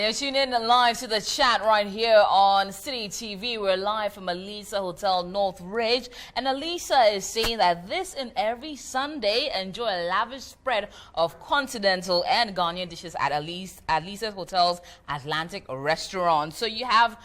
And you're tuning in live to the chat right here on City TV. We're live from Alisa Hotel North Ridge. And Alisa is saying that this and every Sunday, enjoy a lavish spread of continental and Ghanaian dishes at Alisa Hotel's Atlantic Restaurant. So you have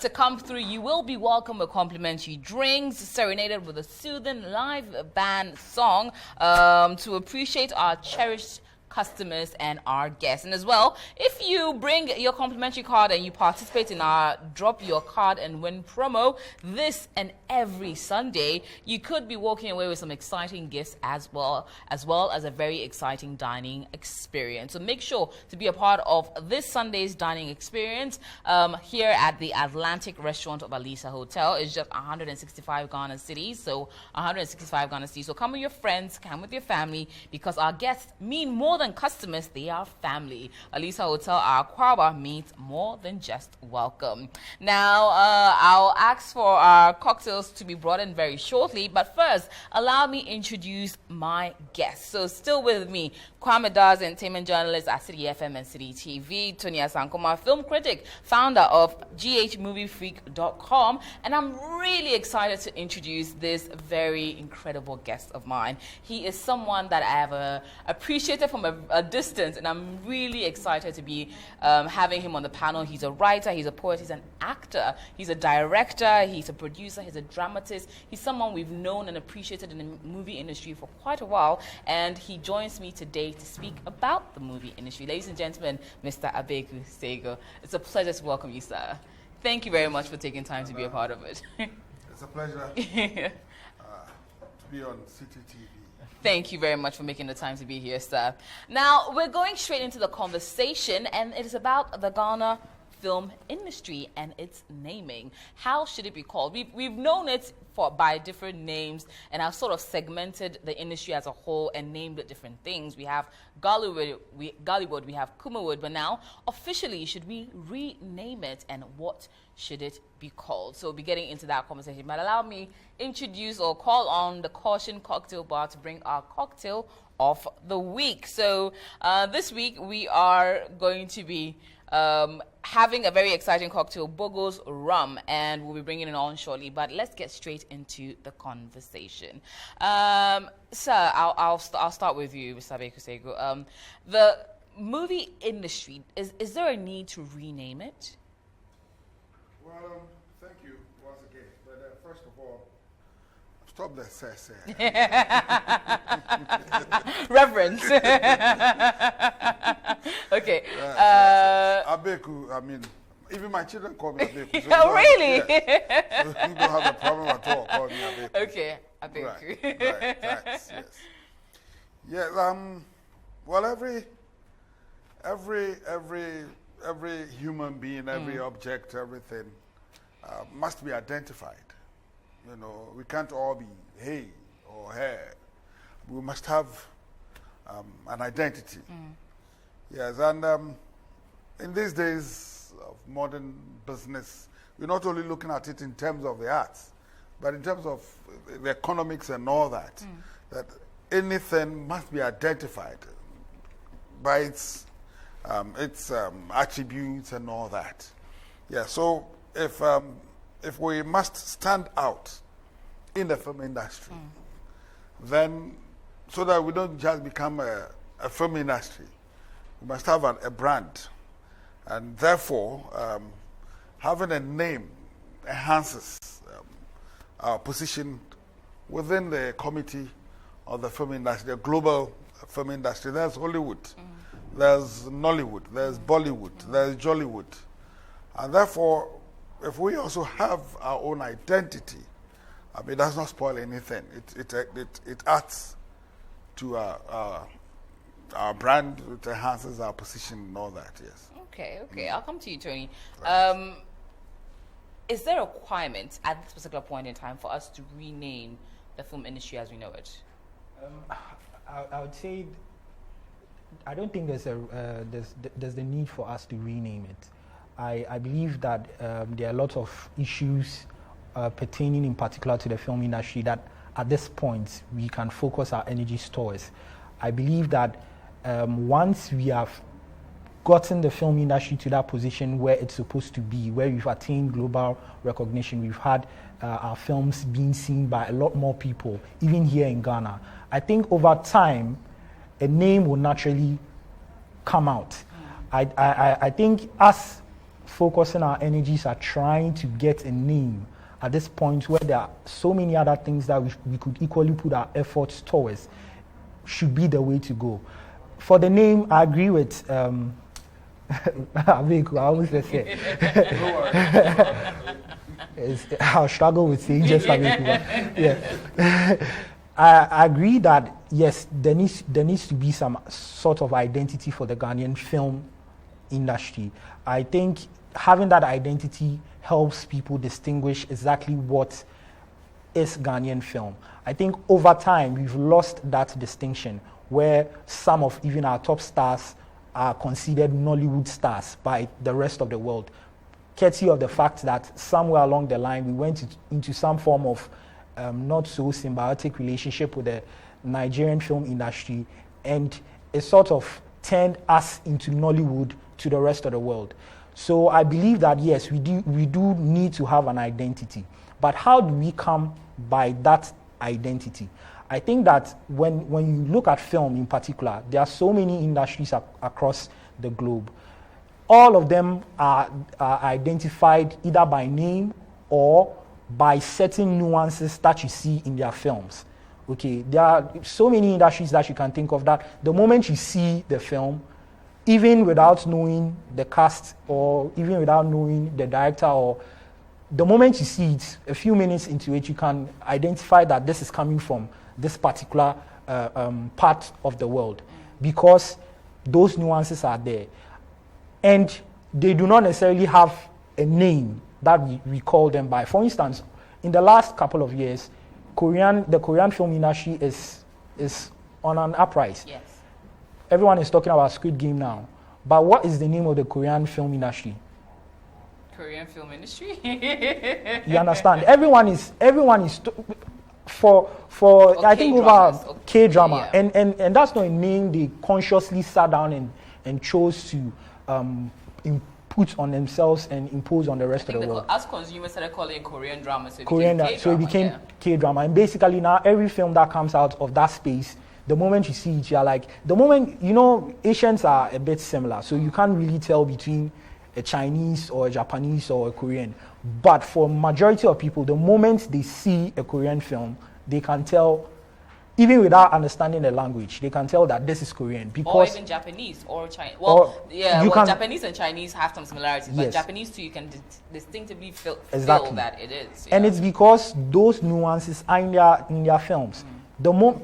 to come through. You will be welcome with complimentary drinks, serenaded with a soothing live band song to appreciate our cherished customers and our guests. And as well, if you bring your complimentary card and you participate in our drop your card and win promo this and every Sunday, you could be walking away with some exciting gifts as well as a very exciting dining experience. So make sure to be a part of this Sunday's dining experience here at the Atlantic Restaurant of Alisa Hotel. It's just 165 Ghana Cedis, so 165 Ghana Cedis. So come with your friends, come with your family, because our guests mean more than customers, they are family. Alisa Hotel, our Kwaba, means more than just welcome. Now, I'll ask for our cocktails to be brought in very shortly, but first, allow me introduce my guests. So still with me, Kwame Daz, entertainment journalist at City FM and City TV, Tony Asankoma, film critic, founder of ghmoviefreak.com, and I'm really excited to introduce this very incredible guest of mine. He is someone that I have appreciated from a distance, and I'm really excited to be having him on the panel. He's a writer, he's a poet, he's an actor, he's a director, he's a producer, he's a dramatist. He's someone we've known and appreciated in the movie industry for quite a while, and he joins me today to speak about the movie industry. Ladies and gentlemen, Mr. Abeku Sego. It's a pleasure to welcome you, sir. Thank you very much for taking time to be a part of it. It's a pleasure to be on City TV. Thank you very much for making the time to be here, sir. Now, we're going straight into the conversation, and it is about the Ghana film industry and its naming. How should it be called? We've known it by different names, and I've sort of segmented the industry as a whole and named it different things. We have Gollywood, we have Kumawood, but now, officially, should we rename it, and what should it be called? So we'll be getting into that conversation, but allow me introduce or call on the Caution Cocktail Bar to bring our cocktail of the week. So this week, we are going to be having a very exciting cocktail, Bogo's Rum, and we'll be bringing it on shortly. But let's get straight into the conversation. Sir, I'll start with you, Mr. Abeku Sego. The movie industry, is there a need to rename it? Well, thank you once again. But first of all, stop the sass. Reverence. Okay. Abeku, I mean, even my children call me Abeku. So oh, really? Yes. So you don't have a problem at all calling me Abeku. Okay, Abeku. Right, yes. Yeah, well, every human being, every object, everything must be identified. You know, we can't all be hey or hair. We must have an identity. Yes, and in these days of modern business, we're not only looking at it in terms of the arts, but in terms of the economics and all that, that anything must be identified by its attributes and all that. Yeah, so if we must stand out in the film industry, then so that we don't just become a film industry, we must have a brand. And therefore, having a name enhances our position within the committee of the film industry, the global film industry. There's Hollywood, there's Nollywood, there's Bollywood, there's Jollywood. And therefore, if we also have our own identity, I mean, it does not spoil anything. It adds to our brand, it enhances our position and all that, yes. Okay. I'll come to you, Tony. Right. Is there a requirement at this particular point in time for us to rename the film industry as we know it? I would say I don't think there's the need for us to rename it. I believe that there are a lot of issues pertaining in particular to the film industry that at this point we can focus our energy stores. I believe that once we have gotten the film industry to that position where it's supposed to be, where we've attained global recognition. We've had our films being seen by a lot more people, even here in Ghana. I think over time, a name will naturally come out. I think us focusing our energies are trying to get a name at this point where there are so many other things that we could equally put our efforts towards should be the way to go. For the name, I agree with Abeku, I always say. I'll struggle with saying just Abeku. Yeah. I agree that, yes, there needs to be some sort of identity for the Ghanaian film industry. I think having that identity helps people distinguish exactly what is Ghanaian film. I think over time we've lost that distinction where some of even our top stars are considered Nollywood stars by the rest of the world, courtesy of the fact that somewhere along the line we went into some form of not so symbiotic relationship with the Nigerian film industry, and it sort of turned us into Nollywood to the rest of the world. So I believe that yes, we do need to have an identity. But how do we come by that identity? I think that when you look at film in particular, there are so many industries across the globe. All of them are identified either by name or by certain nuances that you see in their films. Okay, there are so many industries that you can think of that the moment you see the film, even without knowing the cast or even without knowing the director, or the moment you see it, a few minutes into it, you can identify that this is coming from this particular part of the world because those nuances are there. And they do not necessarily have a name that we call them by. For instance, in the last couple of years, the Korean film industry is on an uprise. Yes. Everyone is talking about Squid Game now. But what is the name of the Korean film industry? Korean film industry? You understand? Everyone is for I think over K-drama. Yeah. And that's not a name they consciously sat down and chose to put on themselves and impose on the rest of the world. As consumers started calling it Korean drama, so it became K-drama. And basically now every film that comes out of that space, the moment you see it, you're like, Asians are a bit similar, so you can't really tell between a Chinese or a Japanese or a Korean. But for majority of people, the moment they see a Korean film, they can tell, even without understanding the language, they can tell that this is Korean. Because or even Japanese or Chinese. Well, Japanese and Chinese have some similarities, but yes. Japanese too, you can distinctively feel that it is. And it's because those nuances are in their films.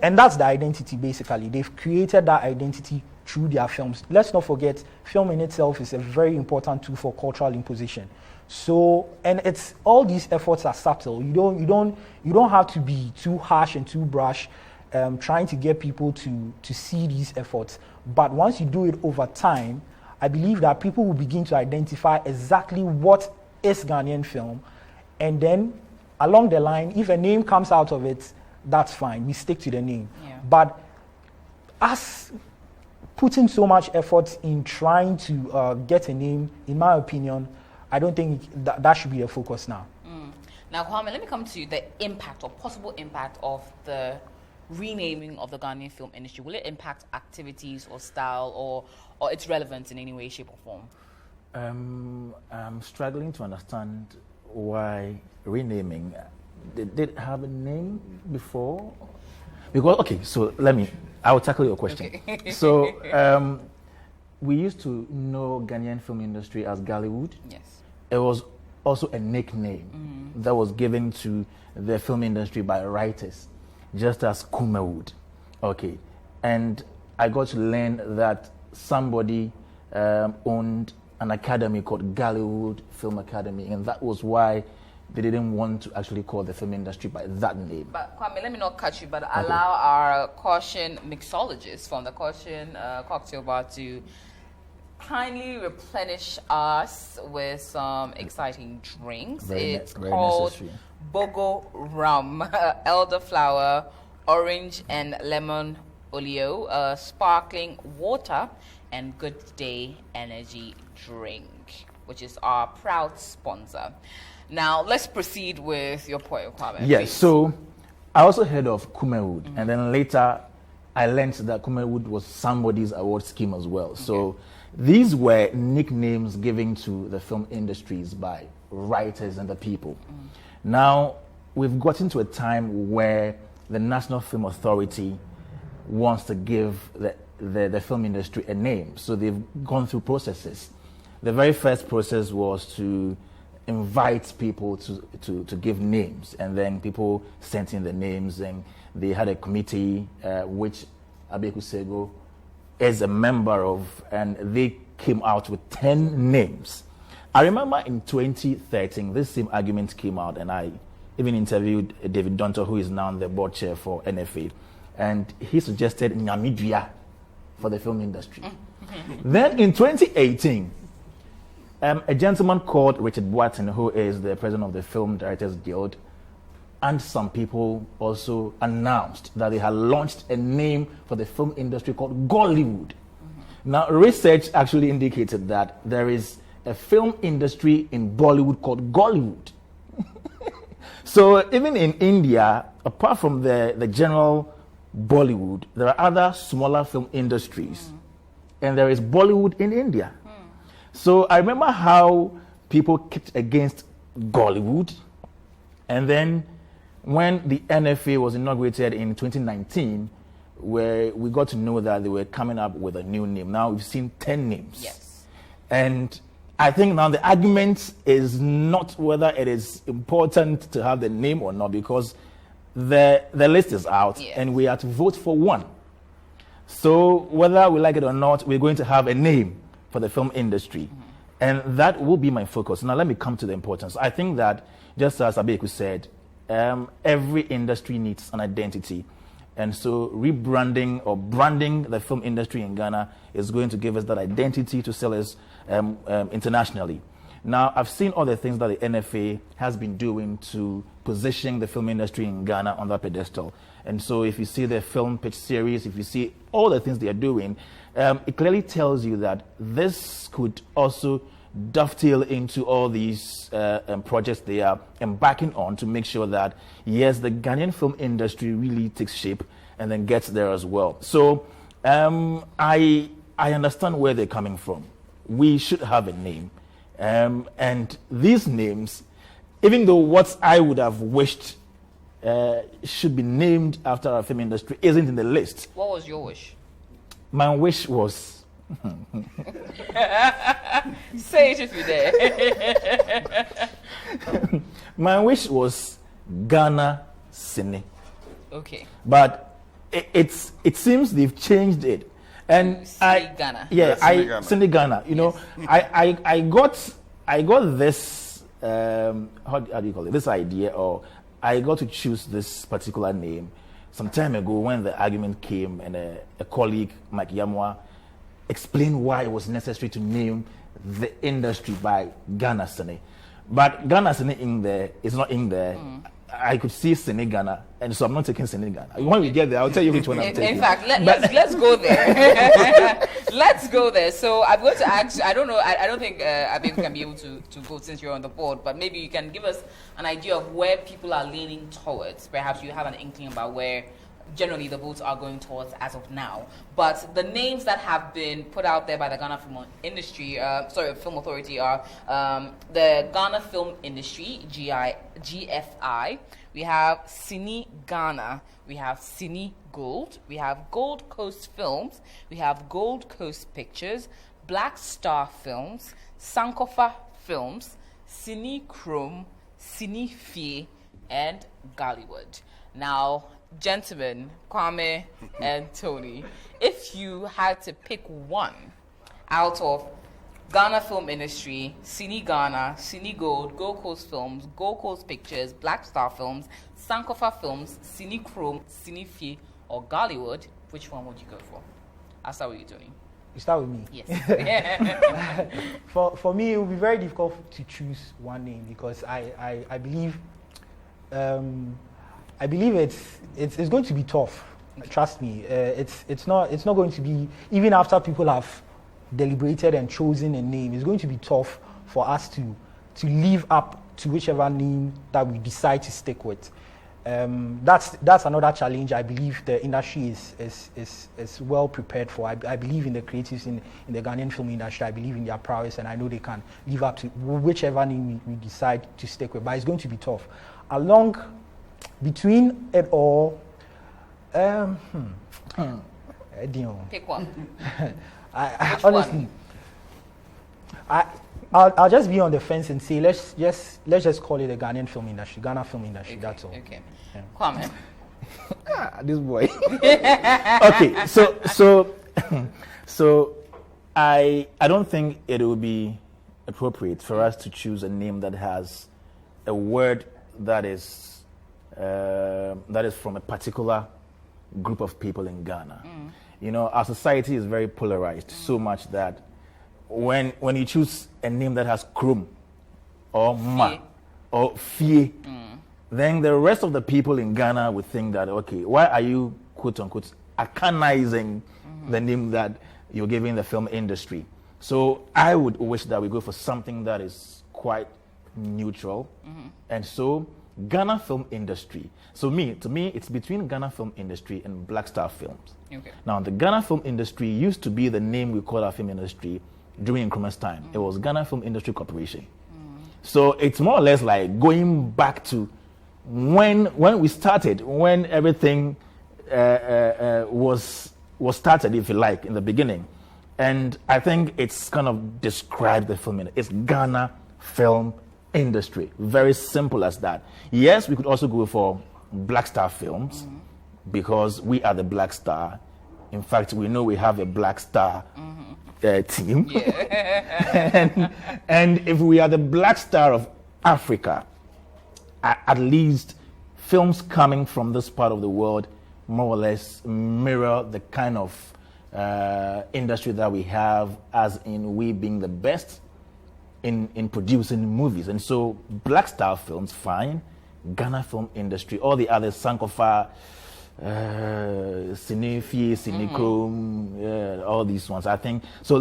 And that's the identity, basically. They've created that identity through their films. Let's not forget, film in itself is a very important tool for cultural imposition. So, and it's all these efforts are subtle. You don't have to be too harsh and too brash, trying to get people to see these efforts. But once you do it over time, I believe that people will begin to identify exactly what is Ghanaian film, and then along the line, if a name comes out of it, that's fine. We stick to the name. Yeah. But us putting so much effort in trying to get a name, in my opinion, I don't think that should be the focus now. Now, Kwame, let me come to the impact or possible impact of the renaming of the Ghanaian film industry. Will it impact activities or style or its relevance in any way, shape, or form? I'm struggling to understand why renaming. Did it have a name before? Because, okay, so I will tackle your question. Okay. So, we used to know Ghanaian film industry as Gallywood. Yes. It was also a nickname that was given to the film industry by writers, just as Kumawood. Okay. And I got to learn that somebody owned an academy called Gallywood Film Academy, and that was why they didn't want to actually call the film industry by that name. But Kwame, let me not cut you, but allow our Caution mixologist from the Caution cocktail bar to kindly replenish us with some exciting drinks. It's called Bogo Rum, elderflower, orange and lemon Olio, sparkling water, and Good Day Energy Drink, which is our proud sponsor. Now, let's proceed with your point, Kwame. Yes, please. so I also heard of Kumewood, and then later I learned that Kumewood was somebody's award scheme as well. So these were nicknames given to the film industries by writers and the people. Now, we've gotten to a time where the National Film Authority wants to give the film industry a name. So they've gone through processes. The very first process was to invite people to give names, and then people sent in the names, and they had a committee which Abeku Sego is a member of, and they came out with 10 names. I remember in 2013, this same argument came out, and I even interviewed David Donto, who is now the board chair for NFA, and he suggested Nyamidria for the film industry. Then in 2018, a gentleman called Richard Boateng, who is the president of the Film Directors Guild, and some people also announced that they had launched a name for the film industry called Gollywood. Now, research actually indicated that there is a film industry in Bollywood called Gollywood. So even in India, apart from the general Bollywood, there are other smaller film industries, and there is Bollywood in India. So I remember how people kicked against Gollywood, and then when the NFA was inaugurated in 2019, where we got to know that they were coming up with a new name. Now we've seen 10 names. Yes. And I think now the argument is not whether it is important to have the name or not, because the list is out, yes, and we have to vote for one. So whether we like it or not, we're going to have a name for the film industry. And that will be my focus. Now let me come to the importance. I think that, just as Abeku said, every industry needs an identity. And so rebranding or branding the film industry in Ghana is going to give us that identity to sell us internationally. Now, I've seen all the things that the NFA has been doing to position the film industry in Ghana on that pedestal. And so if you see the film pitch series, if you see all the things they are doing, it clearly tells you that this could also dovetail into all these projects they are embarking on to make sure that, yes, the Ghanaian film industry really takes shape and then gets there as well. So I understand where they're coming from. We should have a name. And these names, even though what I would have wished should be named after our film industry isn't in the list. What was your wish? My wish was... Say it if you dare. My wish was Ghana Cine. Okay. But it seems they've changed it. And Cine Ghana. Yeah, Cine Ghana. You know, I got this how do you call it? This idea, or I got to choose this particular name some time ago when the argument came, and a colleague, Mike Yamwa, explain why it was necessary to name the industry by Ghana Cine. But Ghana Cine in there is not in there. I could see Cine Ghana, and so I'm not taking Cine Ghana. When we get there, I'll tell you which one I'm taking. In fact, let's go there. Let's go there. So I'm going to ask, I don't know, I don't think Abeku can be able to vote since you're on the board, but maybe you can give us an idea of where people are leaning towards. Perhaps you have an inkling about where generally the votes are going towards as of now. But the names that have been put out there by the Ghana Film Industry, Film Authority are the Ghana Film Industry, GFI. We have Cine Ghana. We have Cine Gold. We have Gold Coast Films. We have Gold Coast Pictures, Black Star Films, Sankofa Films, Cine Chrome, Cine Fie, and Gollywood. Now, gentlemen, Kwame and Tony, if you had to pick one out of Ghana Film Industry, Cine Ghana, Cine Gold, Gold Coast Films, Gold Coast Pictures, Black Star Films, Sankofa Films, Cine Chrome, Cine Fie, or Gollywood, which one would you go for? I'll start with you, Tony. You start with me? Yes. For me, it would be very difficult to choose one name, because I believe it's going to be tough Trust me, it's not going to be, even after people have deliberated and chosen a name, it's going to be tough for us to live up to whichever name that we decide to stick with. That's another challenge I believe the industry is well prepared for. I believe in the creatives in the Ghanaian film industry. I believe in their prowess, and I know they can live up to whichever name we decide to stick with. But it's going to be tough. Between it all, Pick one. I honestly, I'll just be on the fence and say let's just call it the Ghanaian film industry, Ghana film industry. Okay, that's all. Okay. Yeah. Kwame. This boy. Okay, so I don't think it would be appropriate for us to choose a name that has a word that is from a particular group of people in Ghana. You know, our society is very polarized so much that when you choose a name that has krum or ma or fie, then the rest of the people in Ghana would think that, okay, why are you quote unquote arcanizing the name that you're giving the film industry? So I would wish that we go for something that is quite neutral. And so Ghana film industry. So to me, it's between Ghana film industry and Black Star Films. Okay. Now, the Ghana film industry used to be the name we call our film industry during Nkrumah's time. It was Ghana Film Industry Corporation. So it's more or less like going back to when we started, when everything was started, if you like, in the beginning. And I think it's kind of described the film industry. It's Ghana film industry. Very simple as that. Yes, we could also go for Black Star Films because we are the Black Star. In fact, we know we have a Black Star team. Yeah. and if we are the Black Star of Africa, at least films coming from this part of the world more or less mirror the kind of industry that we have, as in we being the best in producing movies. And so Black Star Films, fine. Ghana film industry, all the others, Sankofa, Cinefi, Cinechrome, all these ones, I think. So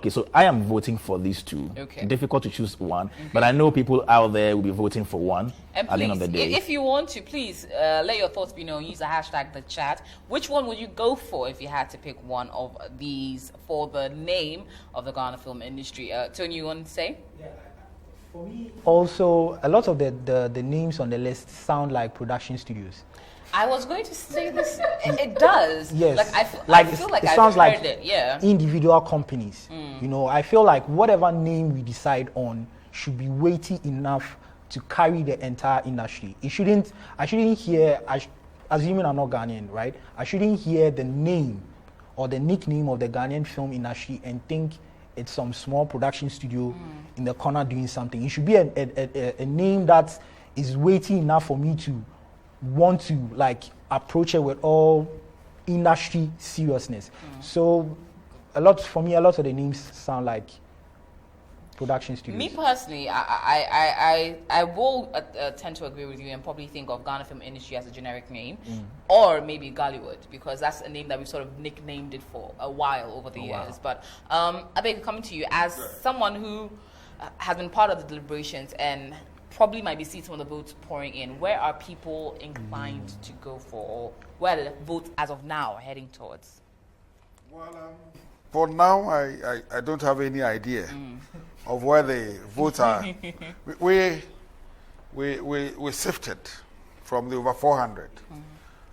so I am voting for these two. Okay. Difficult to choose one, but I know people out there will be voting for one and at the end of the day. If you want to, please let your thoughts be known. Use the hashtag the chat. Which one would you go for if you had to pick one of these for the name of the Ghana film industry? Tony, you want to say? Yeah. For me, also, a lot of the names on the list sound like production studios. I was going to say this. It does. Yes. I feel like it I've sounds heard like it. Yeah. Individual companies. You know, I feel like whatever name we decide on should be weighty enough to carry the entire industry. I shouldn't hear, assuming I'm not Ghanaian, right? I shouldn't hear the name or the nickname of the Ghanaian film industry and think it's some small production studio in the corner doing something. It should be a name that is weighty enough for me to want to approach it with all industry seriousness. So a lot of the names sound like production studios. Me personally, I will tend to agree with you and probably think of Ghana film industry as a generic name, or maybe Gollywood, because that's a name that we've sort of nicknamed it for a while over the years. But I think coming to you as someone who has been part of the deliberations and probably might be seeing some of the votes pouring in, where are people inclined to go for, or where are the votes as of now heading towards? Well, for now, I don't have any idea of where the votes are. we sifted from the over 400.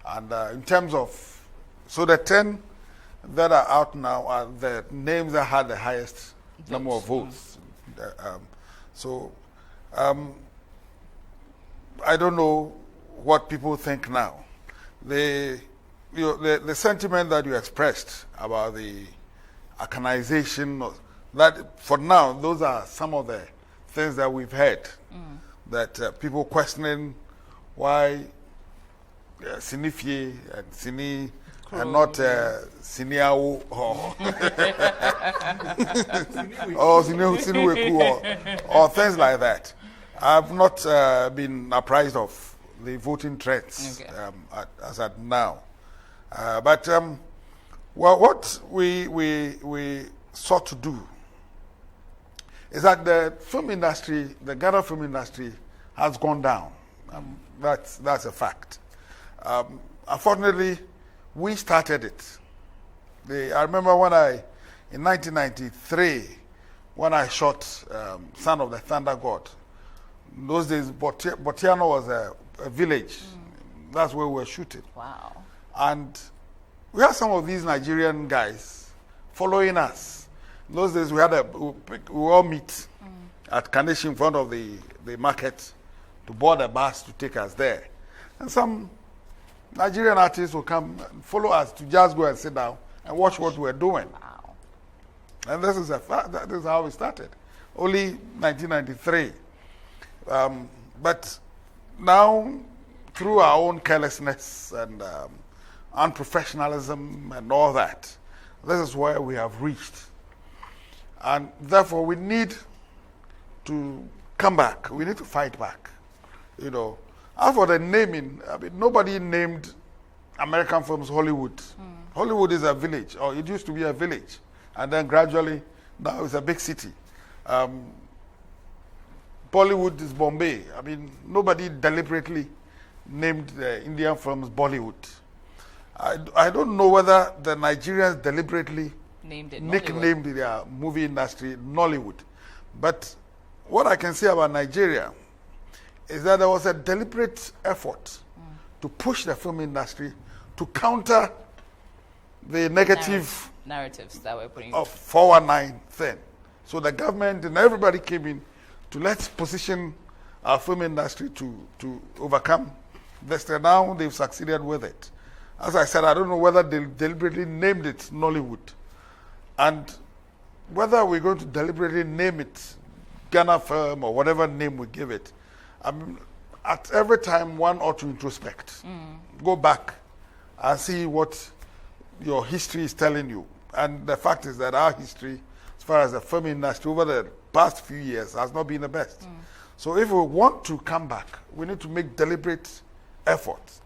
And in terms of, so the 10 that are out now are the names that had the highest number of votes. I don't know what people think now. The sentiment that you expressed about the arcanization, that for now, those are some of the things that we've heard. That people questioning why Cinefie and Cine and not Cineao or Cineweku or things like that. I've not been apprised of the voting trends as at now. Well, what we sought to do is that the film industry, the Ghana film industry, has gone down. That's a fact. Unfortunately, we started it. I remember in 1993, when I shot Son of the Thunder God. In those days, Botiano was a village. That's where we were shooting. Wow. And we had some of these Nigerian guys following us. In those days, we all meet at Kaneshi in front of the market to board a bus to take us there. And some Nigerian artists will come and follow us to just go and sit down and watch what we're doing. Wow. And this is a fact. That is how we started. Only 1993. But now, through our own carelessness and unprofessionalism and all that, this is where we have reached. And therefore, we need to come back. We need to fight back. You know, as for the naming, I mean, nobody named American films Hollywood. Hollywood is a village, or it used to be a village. And then gradually, now it's a big city. Bollywood is Bombay. I mean, nobody deliberately named the Indian films Bollywood. I don't know whether the Nigerians deliberately nicknamed their movie industry Nollywood. But what I can say about Nigeria is that there was a deliberate effort to push the film industry to counter the negative narratives that we're putting of 419 thing. So the government and everybody came in to let's position our film industry to overcome this. Now they've succeeded with it. As I said, I don't know whether they deliberately named it Nollywood. And whether we're going to deliberately name it Ghana Film or whatever name we give it, I mean, at every time one ought to introspect. Go back and see what your history is telling you. And the fact is that our history, as far as the film industry over the past few years, has not been the best. So if we want to come back, we need to make deliberate efforts.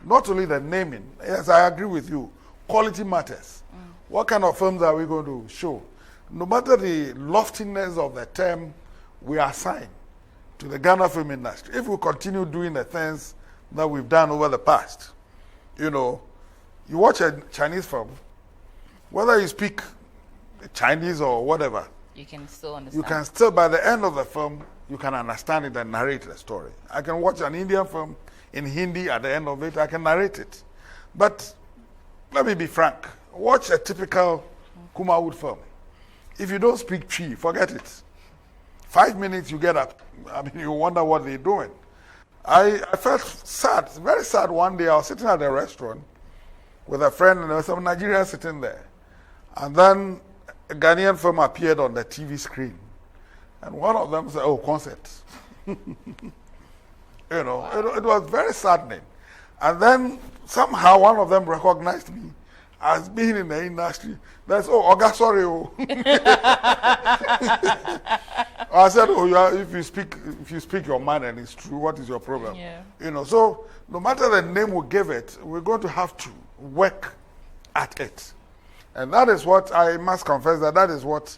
Not only the naming. Yes, I agree with you. Quality matters. What kind of films are we going to show? No matter the loftiness of the term we assign to the Ghana film industry, if we continue doing the things that we've done over the past, you know, you watch a Chinese film, whether you speak Chinese or whatever, you can still understand. you can still, by the end of the film, you can understand it and narrate the story. I can watch an Indian film in Hindi, at the end of it, I can narrate it. But let me be frank. Watch a typical Kumawood film. If you don't speak Chi, forget it. 5 minutes, you get up. I mean, you wonder what they're doing. I felt sad, very sad one day. I was sitting at a restaurant with a friend, and there was some Nigerians sitting there. And then a Ghanaian film appeared on the TV screen. And one of them said, oh, concert. You know, wow. It was very saddening. And then somehow one of them recognized me as being in the industry. That's, oh, Oga, sorry. Oh. I said, oh, if you speak your mind and it's true, what is your problem? Yeah. You know, so no matter the name we give it, we're going to have to work at it. And that is what, I must confess that is what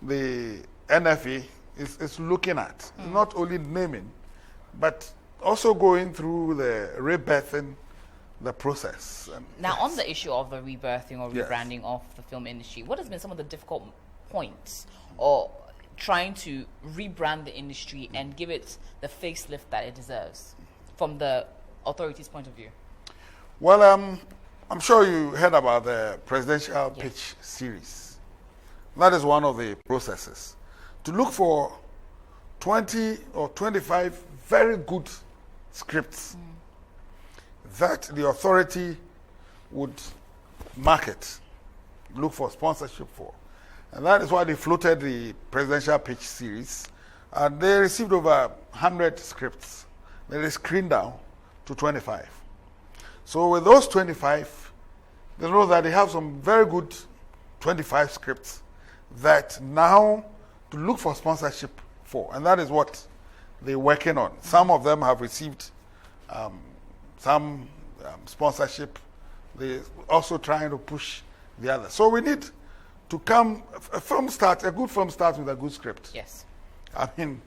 the NFA is looking at. Not only naming, but also going through the rebirthing the process. Now, on the issue of the rebirthing or Yes. rebranding of the film industry, what has been some of the difficult points or trying to rebrand the industry and give it the facelift that it deserves from the authorities' point of view? Well, I'm sure you heard about the presidential pitch series. That is one of the processes. To look for 20 or 25 very good scripts that the authority would market, look for sponsorship for. And that is why they floated the presidential pitch series. And they received over 100 scripts. They screened down to 25. So with those 25, they know that they have some very good 25 scripts that now to look for sponsorship for. And that is what they're working on. Some of them have received some sponsorship They're also trying to push the other. So we need to come. A good film starts with a good script. Yes. I mean,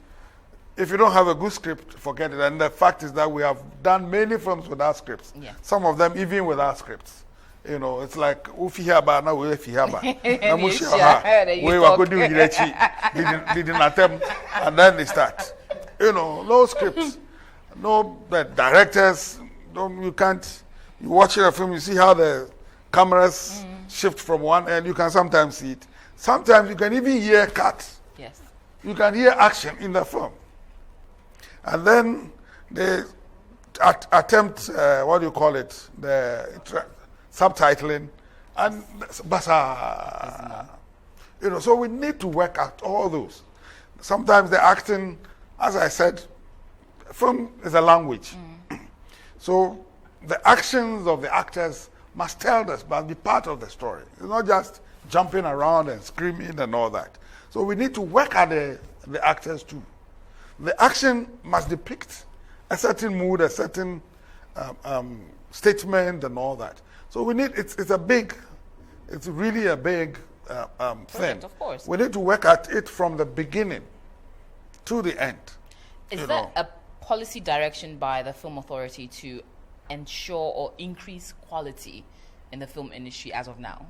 if you don't have a good script, forget it. And the fact is that we have done many films without scripts. Yeah. Some of them even without scripts. You know, it's like ufi haba na we fi haba. Na mushi ha. We were going to do it. Didn't attempt, and then they start. You know, no scripts, no directors. You can't. You watch a film, you see how the cameras shift from one end. You can sometimes see it. Sometimes you can even hear cuts. Yes. You can hear action in the film. And then they attempt, what do you call it, the subtitling, and basa. You know, so we need to work out all those. Sometimes the acting, as I said, film is a language. So the actions of the actors must tell us, must be part of the story. It's not just jumping around and screaming and all that. So we need to work at the actors too. The action must depict a certain mood, a certain statement and all that. So we need, it's really a big thing. Of course. We need to work at it from the beginning to the end. Is there a policy direction by the Film Authority to ensure or increase quality in the film industry as of now?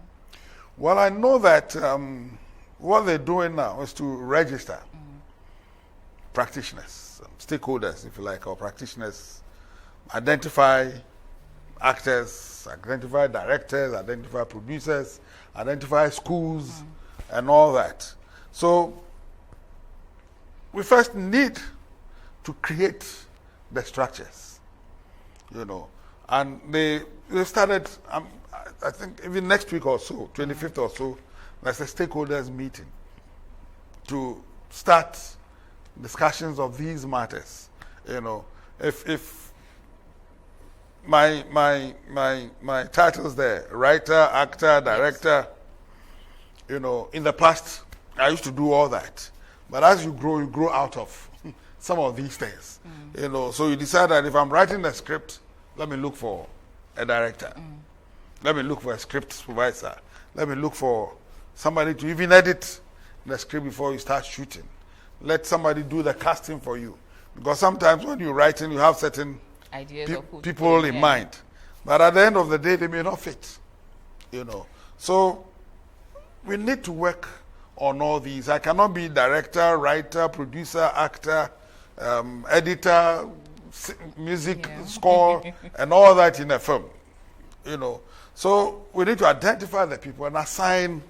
Well, I know that what they're doing now is to register practitioners, stakeholders, if you like, or practitioners, identify actors, identify directors, identify producers, identify schools, and all that. So we first need to create the structures, you know. And they started, I think even next week or so, 25th or so, there's a stakeholders meeting to start discussions of these matters. You know, if my titles there, writer, actor, director, you know, in the past I used to do all that. But as you grow out of some of these things. You know, so you decide that if I'm writing a script, let me look for a director. Let me look for a script supervisor. Let me look for somebody to even edit the script before you start shooting. Let somebody do the casting for you. Because sometimes when you're writing, you have certain Ideas of who to people put in mind. But at the end of the day, they may not fit. You know. So we need to work on all these. I cannot be director, writer, producer, actor, editor, music score, and all that in a film. You know. So we need to identify the people and assign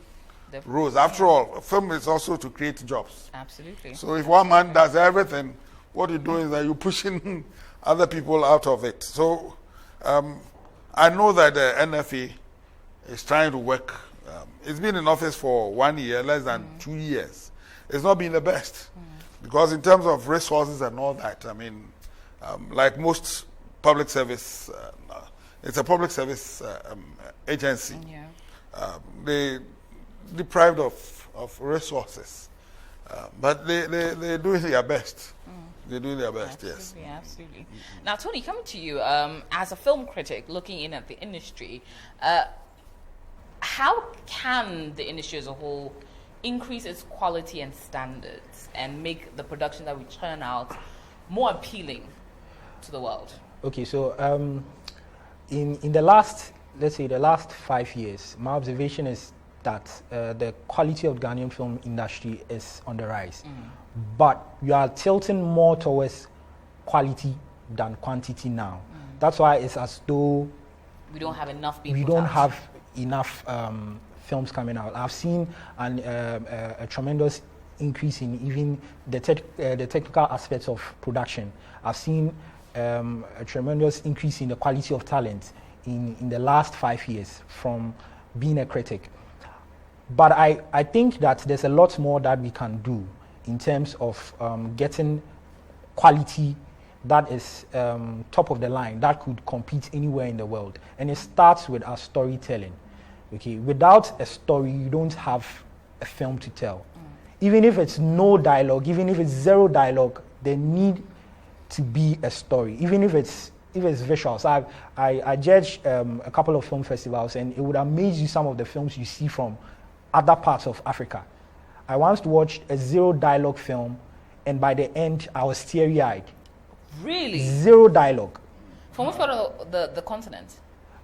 roles. After all, a film is also to create jobs. Absolutely. So if one man does everything, what you're doing is that you're pushing other people out of it. So I know that the NFA is trying to work. It's been in office for 1 year, less than 2 years. It's not been the best. Because in terms of resources and all that, I mean, like most public service, it's a public service agency. They deprived of resources. But they're doing their best. They're doing their best, absolutely, yes. Absolutely. Now, Tony, coming to you, as a film critic looking in at the industry, how can the industry as a whole increase its quality and standards and make the production that we churn out more appealing to the world? Okay, so in the last, let's say the last 5 years, my observation is that the quality of Ghanaian film industry is on the rise. But you are tilting more towards quality than quantity now. That's why it's as though we don't have enough people. We don't have enough films coming out. I've seen a tremendous increase in even the technical aspects of production. I've seen a tremendous increase in the quality of talent in the last 5 years from being a critic. But I think that there's a lot more that we can do in terms of getting quality that is top of the line, that could compete anywhere in the world. And it starts with our storytelling. Okay, without a story, you don't have a film to tell. Even if it's no dialogue, even if it's zero dialogue, there need to be a story. Even if it's it's visuals. I judged a couple of film festivals, and it would amaze you some of the films you see from other parts of Africa. I once watched a zero dialogue film, and by the end, I was teary-eyed. Really? Zero dialogue. From what part of the continent?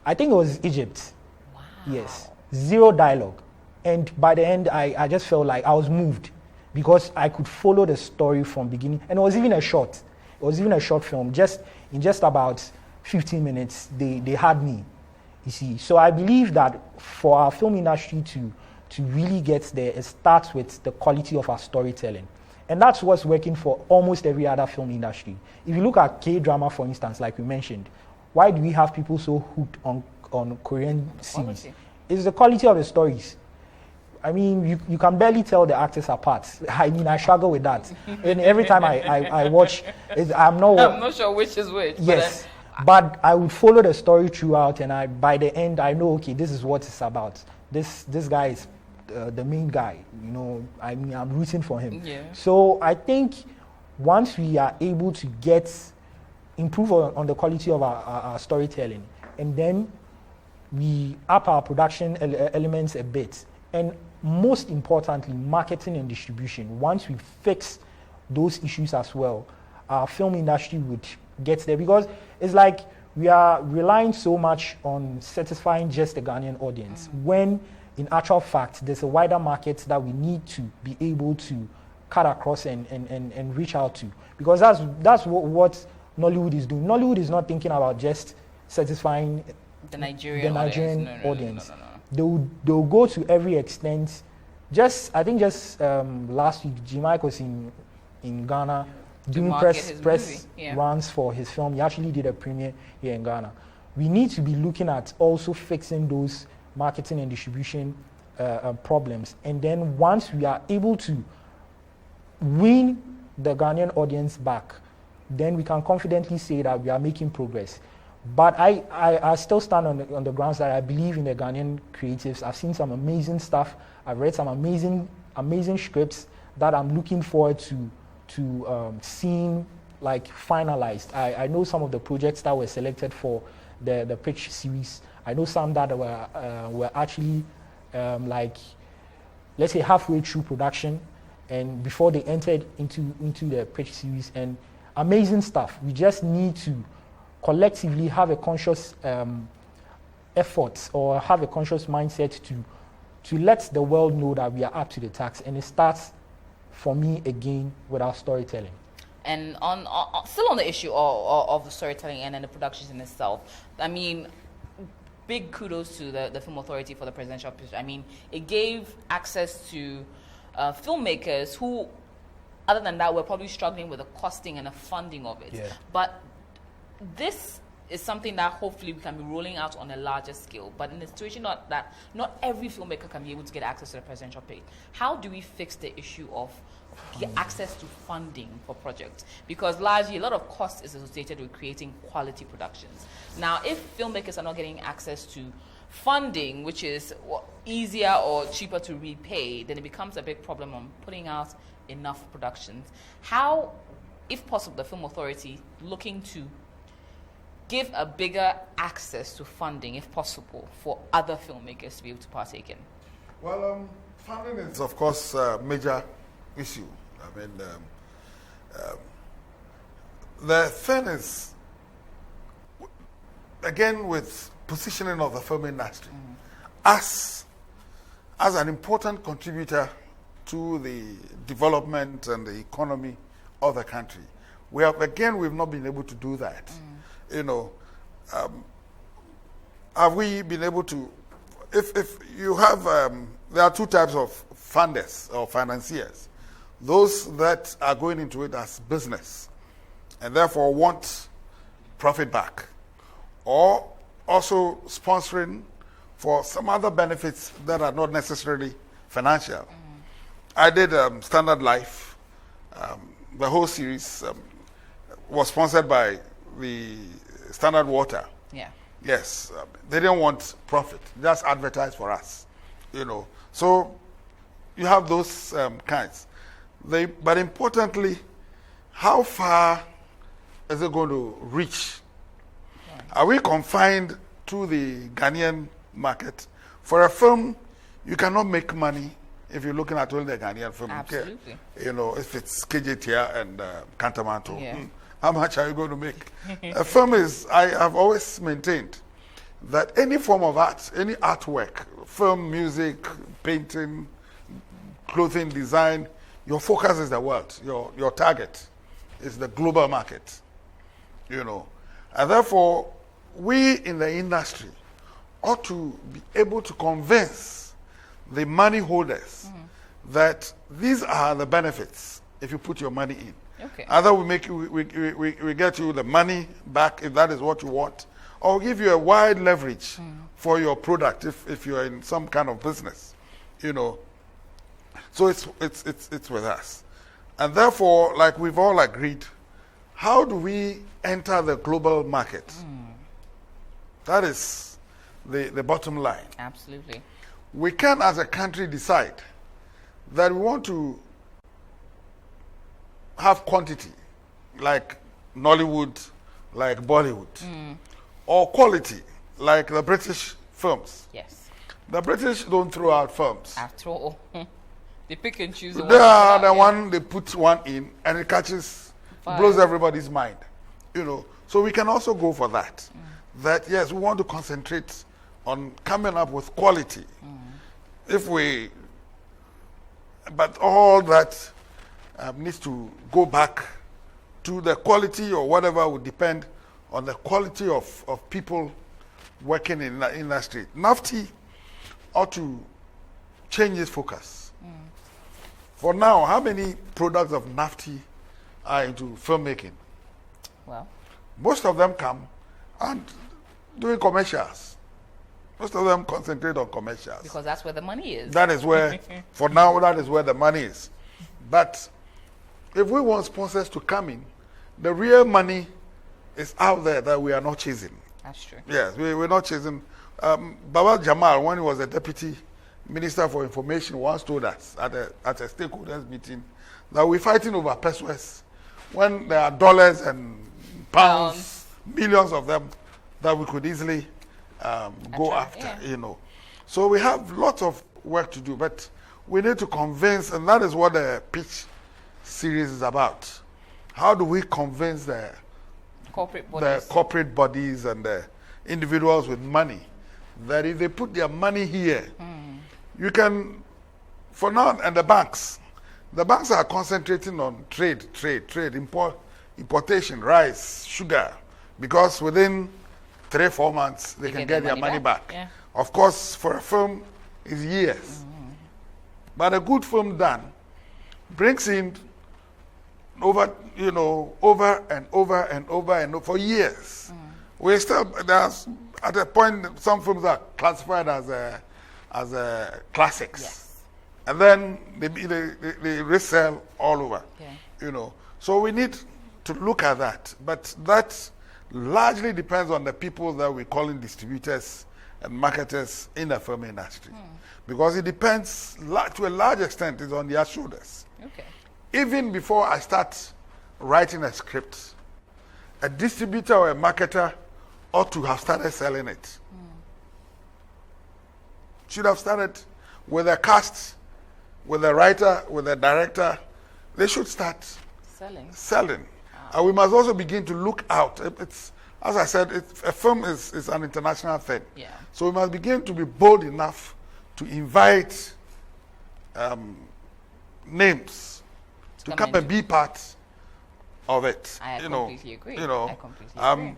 I think it was Egypt. Wow. Yes. Zero dialogue. And by the end, I just felt like I was moved because I could follow the story from beginning. And it was even a short. It was even a short film. In just about 15 minutes, they had me. You see. So I believe that for our film industry to really get there, it starts with the quality of our storytelling. And that's what's working for almost every other film industry. If you look at K-drama, for instance, like we mentioned, why do we have people so hooked on Korean series? It's the quality of the stories. I mean, you can barely tell the actors apart. I mean, I struggle with that. And every time I watch, I'm not sure which is which. Yes, but I would follow the story throughout, and by the end, I know, okay, this is what it's about. This guy is the main guy. You know, I mean, I'm rooting for him. Yeah. So I think once we are able to improve on the quality of our storytelling, and then we up our production elements a bit, and most importantly, marketing and distribution. Once we fix those issues as well, our film industry would get there, because it's like we are relying so much on satisfying just the Ghanaian audience, when in actual fact there's a wider market that we need to be able to cut across and reach out to, because that's what Nollywood is doing. Nollywood is not thinking about just satisfying the Nigerian audience. No. They'll go to every extent. I think last week, G. Mike was in Ghana doing press runs for his film. He actually did a premiere here in Ghana. We need to be looking at also fixing those marketing and distribution problems. And then once we are able to win the Ghanaian audience back, then we can confidently say that we are making progress. But I still stand on the grounds that I believe in the Ghanaian creatives. I've seen some amazing stuff. I've read some amazing scripts that I'm looking forward to seeing like finalized. I know some of the projects that were selected for the pitch series. I know some that were actually like, let's say, halfway through production, and before they entered into the pitch series, and amazing stuff. We just need to collectively have a conscious effort, or have a conscious mindset to let the world know that we are up to the task. And it starts, for me, again, with our storytelling. And still on the issue of the storytelling and then the productions in itself, I mean, big kudos to the Film Authority for the presidential pitch. I mean, it gave access to filmmakers who, other than that, were probably struggling with the costing and the funding of it. Yeah. But this is something that hopefully we can be rolling out on a larger scale. But in a situation that not every filmmaker can be able to get access to the presidential pitch, how do we fix the issue of access to funding for projects? Because largely a lot of cost is associated with creating quality productions. Now, if filmmakers are not getting access to funding, which is easier or cheaper to repay, then it becomes a big problem on putting out enough productions. How, if possible, the Film Authority looking to give a bigger access to funding, if possible, for other filmmakers to be able to partake in? Well, funding is, of course, a major issue. I mean, the thing is, again, with positioning of the film industry, as an important contributor to the development and the economy of the country, we've not been able to do that. You know, have we been able to, if you have, there are two types of funders or financiers. Those that are going into it as business and therefore want profit back, or also sponsoring for some other benefits that are not necessarily financial. I did Standard Life. The whole series was sponsored by the Standard Water. Yeah. Yes, they didn't want profit; just advertise for us, you know. So you have those kinds. But importantly, how far is it going to reach Are we confined to the Ghanaian market? For a film, you cannot make money if you're looking at only the Ghanaian film. Absolutely. You know, if it's KJTR and Cantamanto, Yeah. How much are you going to make? A film is, I have always maintained that any form of art, any artwork, film, music, painting, clothing, design, your focus is the world. Your target is the global market. You know. And therefore, we in the industry ought to be able to convince the money holders that these are the benefits if you put your money in. Okay. Either we get you the money back if that is what you want, or give you a wide leverage for your product if you're in some kind of business, you know. So it's with us, and therefore, like we've all agreed, how do we enter the global market? That is the bottom line. Absolutely. We can, as a country, decide that we want to have quantity, like Nollywood, like Bollywood, or quality, like the British films. Yes. The British don't throw out films. After all, they pick and choose the They are the yeah. one, they put one in and it catches, Fire. blows everybody's mind. You know, so we can also go for that. That yes, we want to concentrate on coming up with quality. But all that needs to go back to the quality, or whatever would depend on the quality of people working in the industry. NAFTI ought to change its focus. For now, how many products of NAFTI are into filmmaking? Well, Most of them come and doing commercials. Most of them concentrate on commercials. because that's where the money is. That is where, for now, that is where the money is. But if we want sponsors to come in, the real money is out there that we are not chasing. That's true. Yes, we're not chasing. Baba Jamal, when he was a deputy minister for information, once told us at a stakeholders meeting that we're fighting over pesos when there are dollars and pounds, millions of them that we could easily go Attract, after, yeah. you know. So we have lots of work to do, but we need to convince, and that is what the pitch series is about. How do we convince the corporate bodies and the individuals with money that if they put their money here, you can, for now, and the banks are concentrating on trade, importation, rice, sugar, because within 3-4 months they can get their money back. Yeah. Of course, for a firm, it's years. But a good firm done brings in over and over for years. We still, there's at a point some films are classified as classics. Yes. And then they resell all over. Yeah. You know. So we need to look at that. But that largely depends on the people that we call in distributors and marketers in the film industry. Because it depends, to a large extent, is on their shoulders. Okay. Even before I start writing a script, a distributor or a marketer ought to have started selling it. Should have started with a cast, with a writer, with a director. They should start selling. And we must also begin to look out. It's, as I said, a film is an international thing. Yeah. So we must begin to be bold enough to invite names to come and be part of it. I completely agree. You know, I completely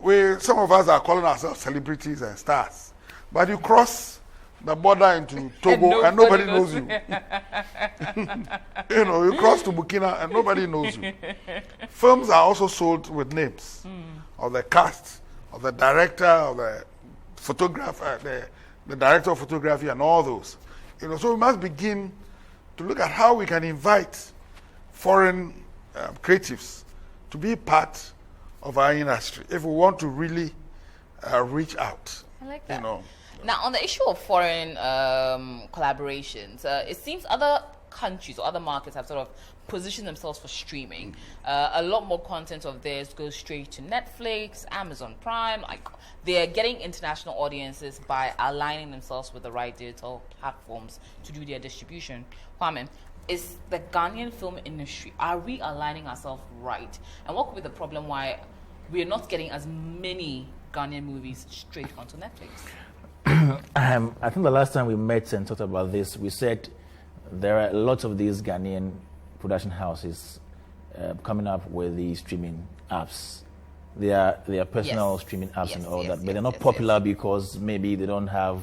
agree. Some of us are calling ourselves celebrities and stars, but you cross the border into Togo and nobody knows you. You know, you cross to Burkina and nobody knows you. Films are also sold with names of the cast, of the director, of the photographer, the director of photography, and all those. You know, so we must begin to look at how we can invite foreign creatives to be part of our industry if we want to really reach out. I like that. You know. Now, on the issue of foreign collaborations, it seems other countries or other markets have sort of positioned themselves for streaming. A lot more content of theirs goes straight to Netflix, Amazon Prime. Like, they're getting international audiences by aligning themselves with the right digital platforms to do their distribution. Kwame, is the Ghanaian film industry, are we aligning ourselves right? And what could be the problem why we're not getting as many Ghanaian movies straight onto Netflix? I think the last time we met and talked about this, we said there are lots of these Ghanaian production houses coming up with these streaming apps. They are personal streaming apps and all that, but they're not popular because maybe they don't have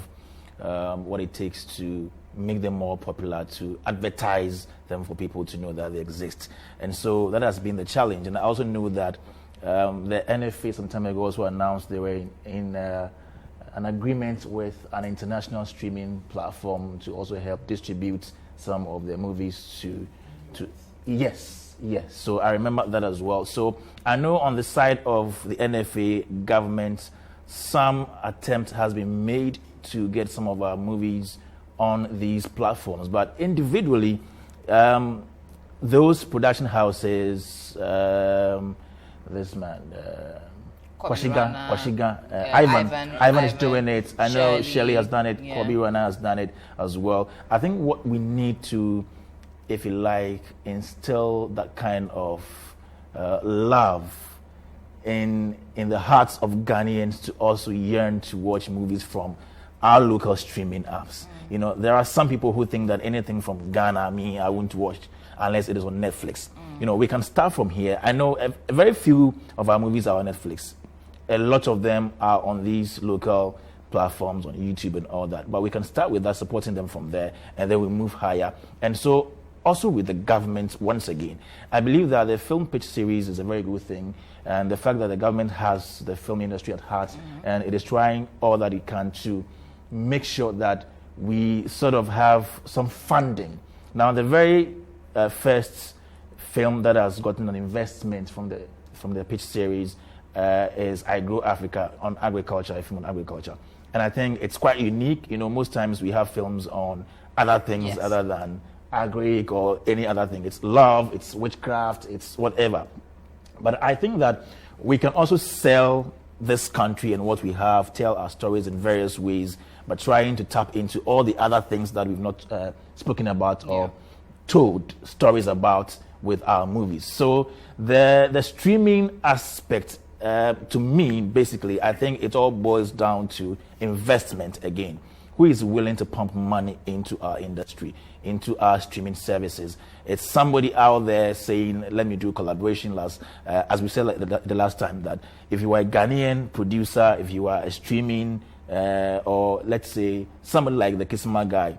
what it takes to make them more popular, to advertise them for people to know that they exist. And so that has been the challenge. And I also knew that the NFA some time ago also announced they were in an agreement with an international streaming platform to also help distribute some of their movies to yes. So I remember that as well. So I know on the side of the NFA government, some attempt has been made to get some of our movies on these platforms, but individually, those production houses, this man, Kwashiga, Ivan is doing it. I know Shelley has done it. Kobe Rana has done it as well. I think what we need to, if you like, instill that kind of love in the hearts of Ghanaians to also yearn to watch movies from our local streaming apps. You know, there are some people who think that anything from Ghana, I won't watch unless it is on Netflix. You know, we can start from here. I know very few of our movies are on Netflix. A lot of them are on these local platforms, on YouTube and all that. But we can start with that, supporting them from there, and then we move higher. And so, also with the government, once again, I believe that the film pitch series is a very good thing. And the fact that the government has the film industry at heart, and it is trying all that it can to make sure that we sort of have some funding. Now, the very first film that has gotten an investment from the pitch series is I Grow Africa on agriculture, a film on agriculture. And I think it's quite unique. You know, most times we have films on other things other than agric or any other thing. It's love, it's witchcraft, it's whatever. But I think that we can also sell this country and what we have, tell our stories in various ways, but trying to tap into all the other things that we've not spoken about or told stories about with our movies. So the streaming aspect, to me, basically, I think it all boils down to investment again. Who is willing to pump money into our industry, into our streaming services? It's somebody out there saying, let me do collaboration. As we said the last time, that if you are a Ghanaian producer, if you are a streaming, or let's say somebody like the Kisima guy,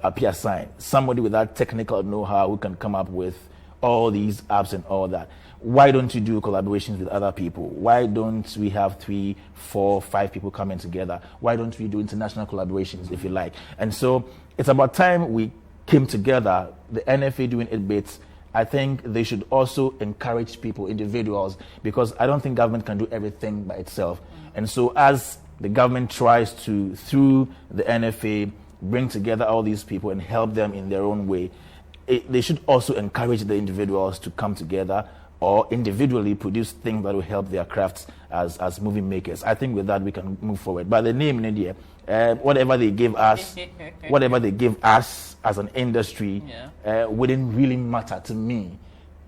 Apia Sign, somebody with that technical know-how who can come up with all these apps and all that. Why don't you do collaborations with other people? Why don't we have 3, 4, 5 people coming together? Why don't we do international collaborations, if you like? And so it's about time we came together, the NFA doing 8 bits. I think they should also encourage people, individuals, because I don't think government can do everything by itself. And so as the government tries to, through the NFA, bring together all these people and help them in their own way, they should also encourage the individuals to come together or individually produce things that will help their crafts as movie makers. I think with that we can move forward. But the name in India, whatever they give us, as an industry, wouldn't really matter to me.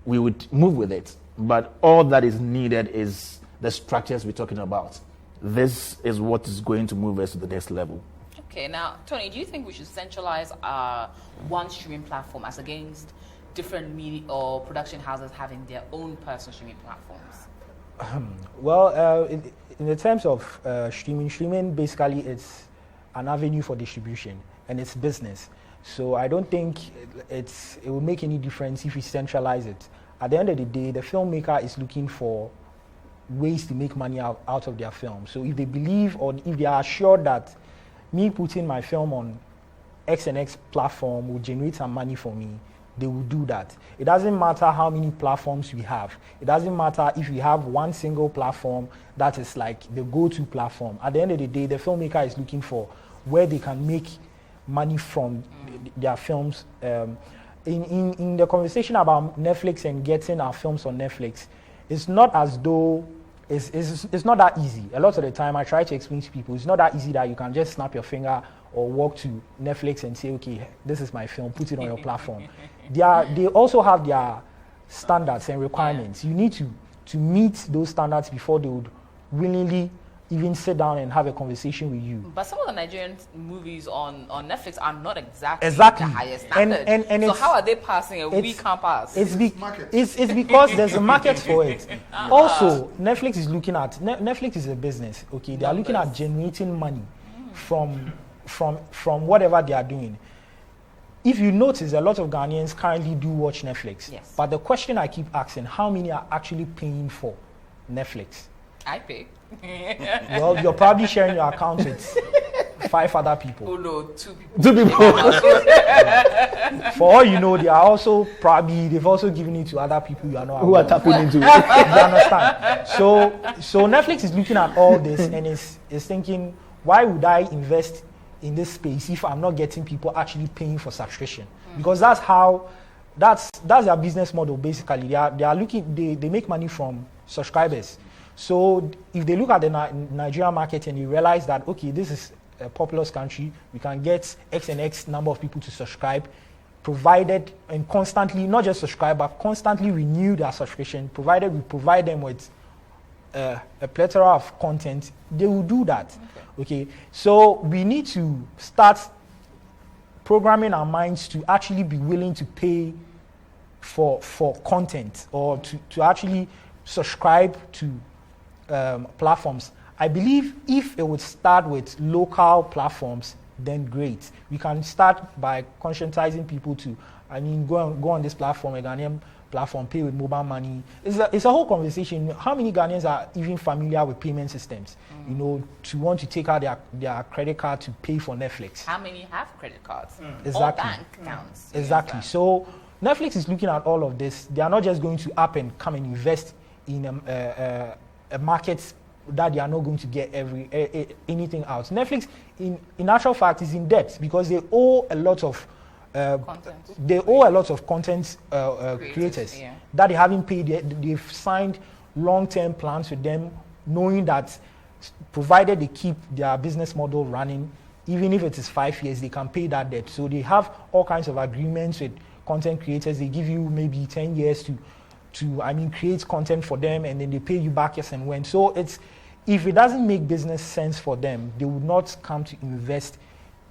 We would move with it. But all that is needed is the structures we're talking about. This is what is going to move us to the next level. Okay, now, Tony, do you think we should centralize one streaming platform as against different media or production houses having their own personal streaming platforms? Well, in the terms of streaming basically it's an avenue for distribution and it's business. So I don't think it will make any difference if we centralize it. At the end of the day, the filmmaker is looking for ways to make money out of their film. So if they believe or if they are assured that me putting my film on X and X platform will generate some money for me, they will do that. It doesn't matter how many platforms we have. It doesn't matter if we have one single platform that is like the go-to platform. At the end of the day, the filmmaker is looking for where they can make money from their films. in the conversation about Netflix and getting our films on Netflix, it's not as though it's not that easy. A lot of the time, I try to explain to people, it's not that easy that you can just snap your finger or walk to Netflix and say, okay, this is my film, put it on your platform. They also have their standards and requirements. You need to meet those standards before they would willingly even sit down and have a conversation with you. But some of the Nigerian movies on Netflix are not exactly the highest and standard. So how are they passing it? We can't pass. It's because there's a market for it. Also, Netflix is looking at Netflix is a business. Okay, they are looking at generating money from whatever they are doing. If you notice, a lot of Ghanaians currently do watch Netflix. Yes. But the question I keep asking, how many are actually paying for Netflix? I pay. Well, you're probably sharing your account with 5 other people. Oh no, 2 people. 2 people. For all you know, they've also given it to other people you are not Who are tapping into it. You understand? So Netflix is looking at all this and is thinking, why would I invest in this space if I'm not getting people actually paying for subscription? Because that's their business model basically. They are looking, they make money from subscribers. So if they look at the Nigerian market and you realize that, okay, this is a populous country, we can get X and X number of people to subscribe, provided and constantly, not just subscribe, but constantly renew their subscription, provided we provide them with a plethora of content, they will do that. Okay, so we need to start programming our minds to actually be willing to pay for content or to actually subscribe to platforms. I believe if it would start with local platforms, then great. We can start by conscientizing people to, go on this platform, a Ghanaian platform, pay with mobile money. It's a whole conversation. How many Ghanaians are even familiar with payment systems? To want to take out their credit card to pay for Netflix. How many have credit cards? Exactly. Or bank accounts. Exactly. So Netflix is looking at all of this. They are not just going to up and come and invest in a market that they are not going to get anything out. Netflix, in actual fact, is in debt because they owe a lot of content creators that they haven't paid yet. They've signed long-term plans with them, knowing that provided they keep their business model running, even if it is 5 years, they can pay that debt. So they have all kinds of agreements with content creators. They give you maybe 10 years to create content for them, and then they pay you back as and when. So if it doesn't make business sense for them, they would not come to invest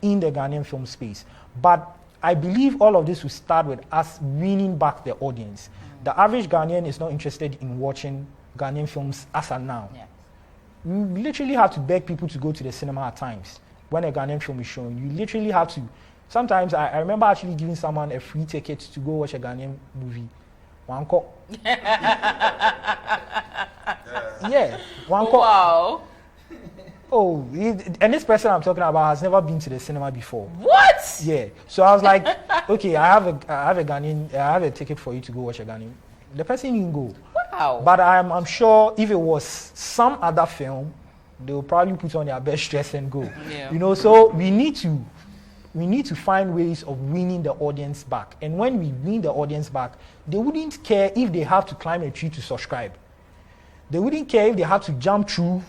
in the Ghanaian film space. But I believe all of this will start with us winning back the audience. The average Ghanaian is not interested in watching Ghanaian films as of now. Yeah. You literally have to beg people to go to the cinema at times when a Ghanaian film is showing. You literally have to. Sometimes I remember actually giving someone a free ticket to go watch a Ghanaian movie. Wanko. Yeah, Wanko. Wow. Oh, and this person I'm talking about has never been to the cinema before. What? Yeah. So I was like, okay, I have a ticket for you to go watch a Ghanaian. The person didn't go. Wow. But I'm sure if it was some other film, they will probably put on their best dress and go. Yeah. So we need to find ways of winning the audience back. And when we win the audience back, they wouldn't care if they have to climb a tree to subscribe. They wouldn't care if they have to jump through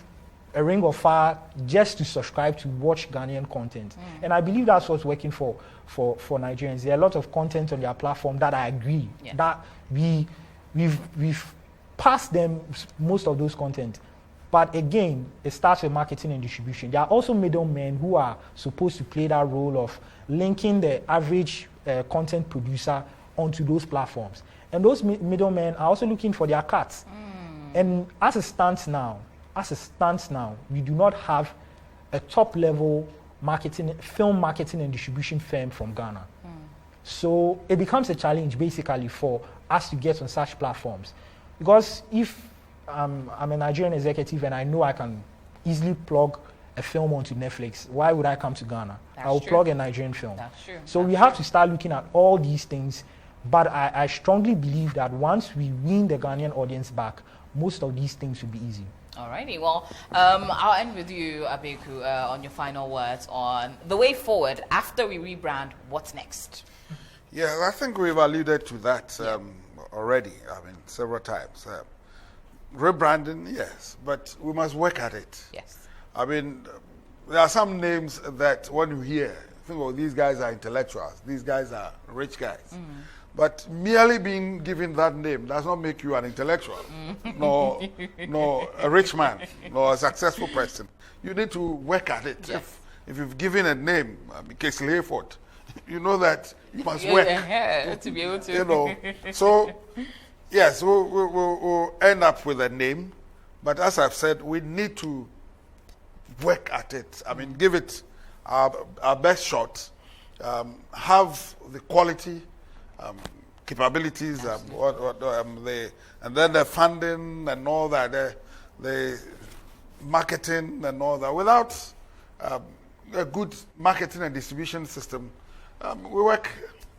a ring of fire just to subscribe to watch Ghanaian content. And I believe that's what's working for Nigerians. There are a lot of content on their platform that I agree that we've passed them most of those content. But again, it starts with marketing and distribution. There are also middlemen who are supposed to play that role of linking the average content producer onto those platforms. And those middlemen are also looking for their cuts. And as it stands now, we do not have a top-level film marketing and distribution firm from Ghana. So it becomes a challenge, basically, for us to get on such platforms. Because if I'm a Nigerian executive and I know I can easily plug a film onto Netflix, why would I come to Ghana? I will plug a Nigerian film. That's true. So we have to start looking at all these things. But I strongly believe that once we win the Ghanaian audience back, most of these things will be easy. Alrighty, well, I'll end with you, Abeku, on your final words on the way forward after we rebrand. What's next? Yeah, I think we've alluded to that already. I mean, several times. Rebranding, yes, but we must work at it. Yes. I mean, there are some names that when you hear, think, oh, these guys are intellectuals, these guys are rich guys. But merely being given that name does not make you an intellectual, nor a rich man, nor a successful person. You need to work at it. Yes. If you've given a name, Casey Hayford, you know that you must work. To be able to. You know, so yes, we'll end up with a name, but as I've said, we need to work at it. I mean, give it our best shot, have the quality, capabilities, and then the funding and all that, the marketing and all that. Without a good marketing and distribution system, we work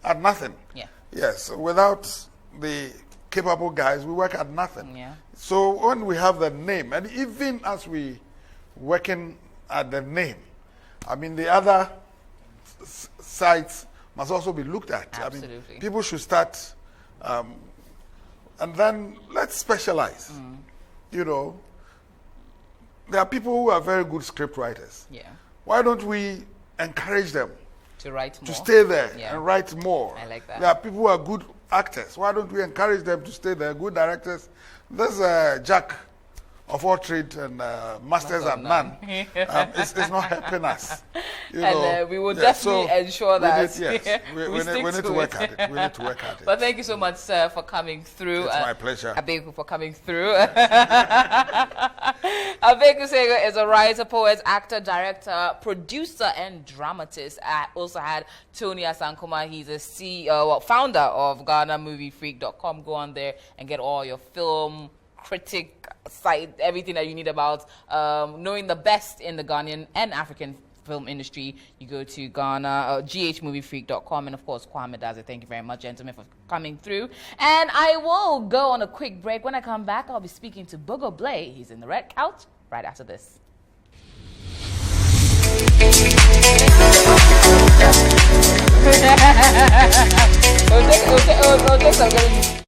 at nothing. Yeah. Yes, without the capable guys, we work at nothing. Yeah. So when we have the name, and even as we working at the name, I mean, the other sites must also be looked at. Absolutely. I mean, people should start, and then let's specialize. You know, there are people who are very good script writers. Yeah. Why don't we encourage them To write more. to stay there Yeah. and write more? I like that. There are people who are good actors. Why don't we encourage them to stay there? Good directors. There's Jack of all trade and masters of at none. It's not helping us. You know. And we will definitely ensure that we need to work at it. We need to work at it. But thank you so much, sir, for coming through. It's my pleasure. Abeku for coming through. Abeku Sego is a writer, poet, actor, director, producer, and dramatist. I also had Tony Asankoma. He's a CEO, founder of GhanaMovieFreak.com. Go on there and get all your film critic site, everything that you need about knowing the best in the Ghanaian and African film industry. You go to GHMovieFreak.com, and of course Kwame does it. Thank you very much, gentlemen, for coming through. And I will go on a quick break. When I come back, I'll be speaking to Bogo Blay. He's in the red couch right after this. It'll take some